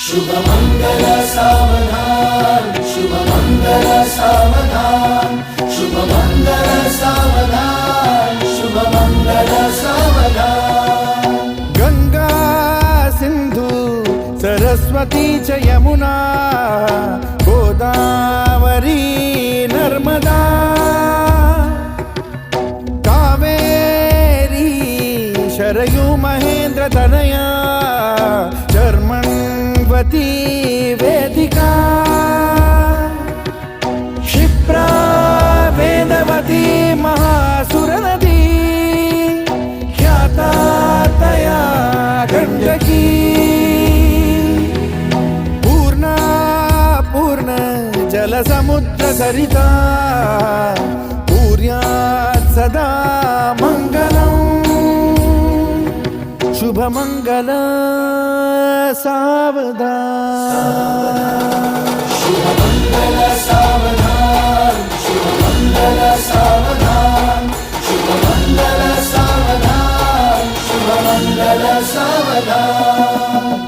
शुभमंगल सावधान, शुभमंगल सावधान, शुभमंगल सावधान, शुभमंगल सावधान। गंगा सिंधु सरस्वती च यमुना गोदावरी नर्मदा कावेरी शरयू महेंद्र तनया चर्मण्वती वेदिका क्षिप्रा वेदवती महासुरनदी ख्याता तया गण्डकी पूर्णा पूर्ण जलसमुद्र सरिता पूर्यात् सदा मङ्गलम् शुभमंगल सावधान, शुभमंगल सावधान, शुभमंगल सावधान, शुभमंगल सावधान, शुभमंगल सावधान।